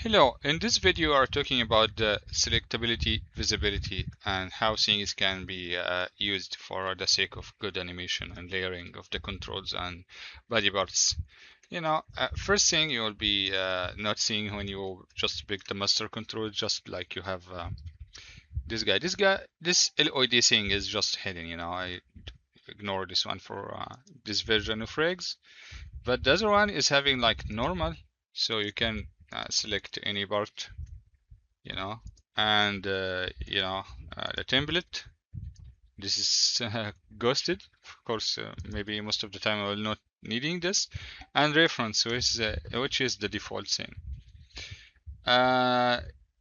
Hello, in this video we are talking about the selectability, visibility, and how things can be used for the sake of good animation and layering of the controls and body parts. First thing you will be not seeing when you just pick the master control, just like you have this guy. This LOD thing is just hidden, I ignore this one for this version of regs. But the other one is having like normal, so you can select any part, and the template. This is ghosted. Of course, maybe most of the time I will not needing this, and reference, which is the default thing.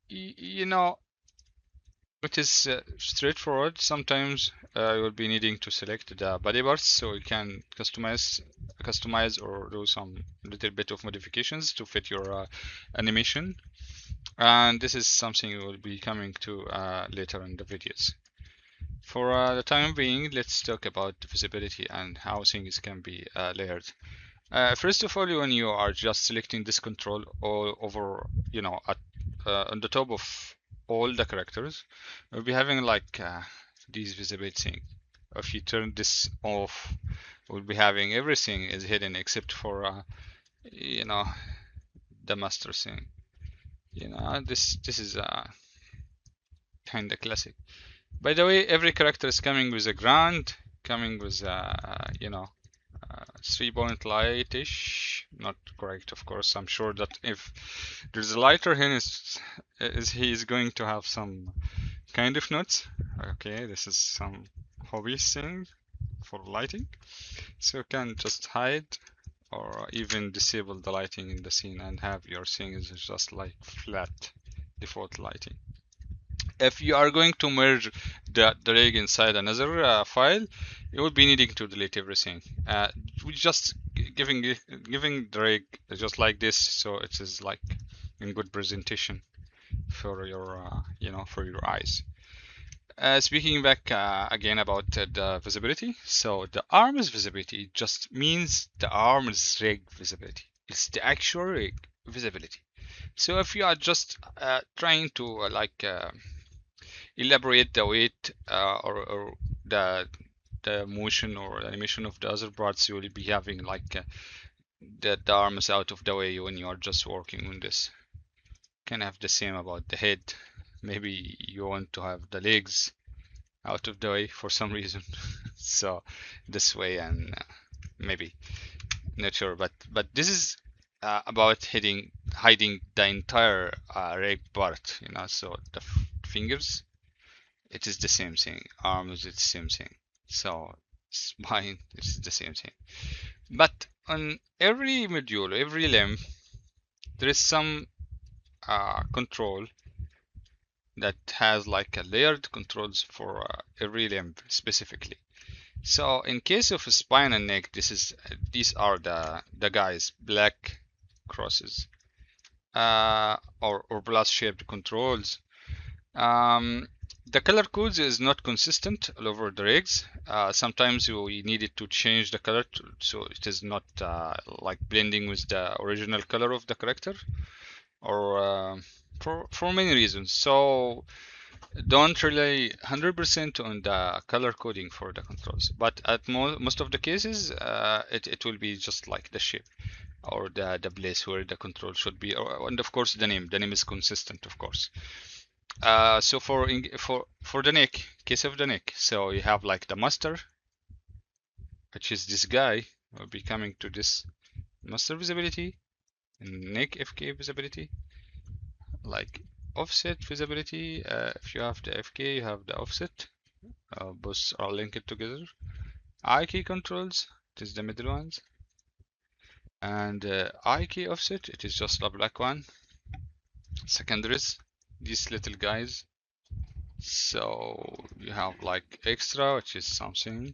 You know, it is straightforward. Sometimes you will be needing to select the body parts, so you can customize or do some little bit of modifications to fit your animation. And this is something we will be coming to later in the videos. For the time being, let's talk about visibility and how things can be layered. First of all, when you are just selecting this control all over, on the top of all the characters, we'll be having like these visibility thing. If you turn this off, we'll be having everything is hidden except for, the master thing. This is kind of classic. By the way, every character is coming with a ground, coming with a, 3-point light-ish. Not correct, of course. I'm sure that if there's a lighter here, he is going to have some kind of notes. Okay, this is some hobby thing for lighting. So you can just hide or even disable the lighting in the scene and have your scene is just like flat default lighting. If you are going to merge the rig inside another file, you will be needing to delete everything. We just giving the rig just like this, so it is like in good presentation for your for your eyes. Speaking back again about the visibility, so the arm's visibility just means the arm's rig visibility. It's the actual rig visibility. So if you are just trying to elaborate the weight or the motion or animation of the other parts, you will be having like the arms out of the way when you are just working on this. Can have the same about the head. Maybe you want to have the legs out of the way for some reason. So this way, and maybe not sure, but this is about hiding the entire rig part, so the fingers, it is the same thing. Arms, it's the same thing. So spine, it's the same thing. But on every module, every limb, there is some control that has like a layered controls for every limb specifically. So in case of spine and neck, these are the guys, black crosses or plus shaped controls. The color codes is not consistent all over the rigs. Sometimes we needed to change the color so it is not like blending with the original color of the character, or for many reasons. So don't rely 100% on the color coding for the controls, but at most of the cases it will be just like the shape or the place where the control should be, and of course the name is consistent, of course. So for the neck, case of the neck, so you have like the master, which is this guy. Will be coming to this master visibility, and neck FK visibility, like offset visibility. If you have the FK, you have the offset. Both are linked together. I key controls, it is the middle ones, and I key offset, it is just a black one. Secondaries, these little guys. So you have like extra, which is something,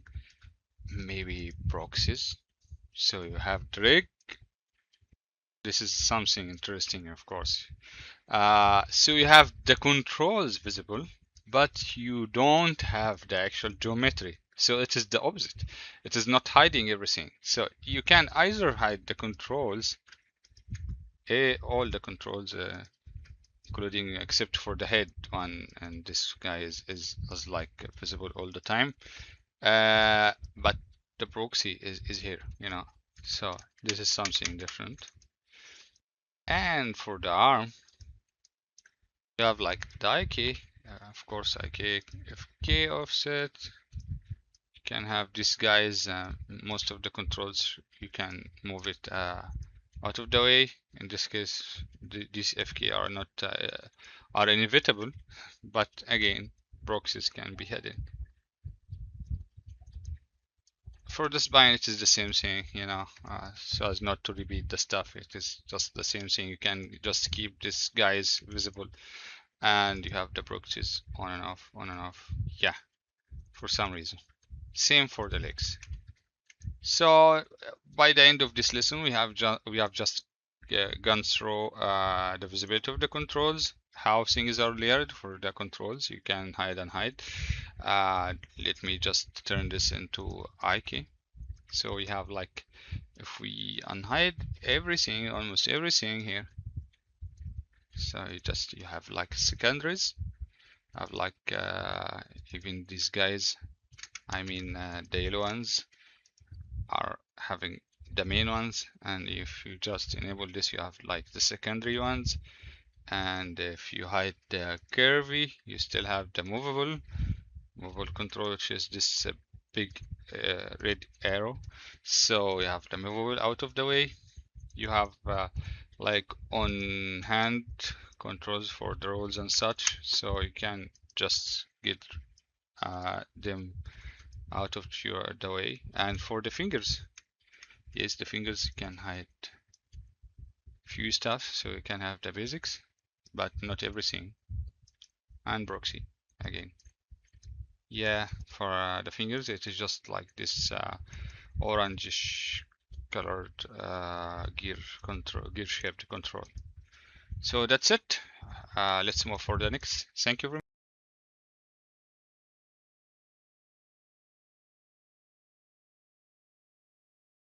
maybe proxies. So you have rig. This is something interesting, of course. So you have the controls visible, but you don't have the actual geometry. So it is the opposite. It is not hiding everything. So you can either hide the controls, all the controls including except for the head one, and this guy is like visible all the time. But the proxy is here, you know. So this is something different. And for the arm, you have like the IK, of course, IK FK offset. You can have these guys. Most of the controls you can move it out of the way. In this case, these FK are not are inevitable, but again, proxies can be hidden. For the spine, it is the same thing, you know, so as not to repeat the stuff. It is just the same thing. You can just keep these guys visible, and you have the proxies on and off, on and off. Yeah, for some reason. Same for the legs. So by the end of this lesson, we have just gone through the visibility of the controls, how things are layered for the controls. You can hide and hide. Let me just turn this into IK. So we have like, if we unhide everything, almost everything here. So you have like secondaries, have like even these guys. I mean the yellow ones are having the main ones, and if you just enable this, you have like the secondary ones. And if you hide the curvy, you still have the movable control, which is this big red arrow. So you have the movable out of the way. You have like on hand controls for the rolls and such, so you can just get them out of the way. And for the fingers, yes, the fingers can hide few stuff, so you can have the basics, but not everything. And proxy again. Yeah, for the fingers, it is just like this orangish colored gear shift control. So that's it. Let's move for the next. Thank you very much.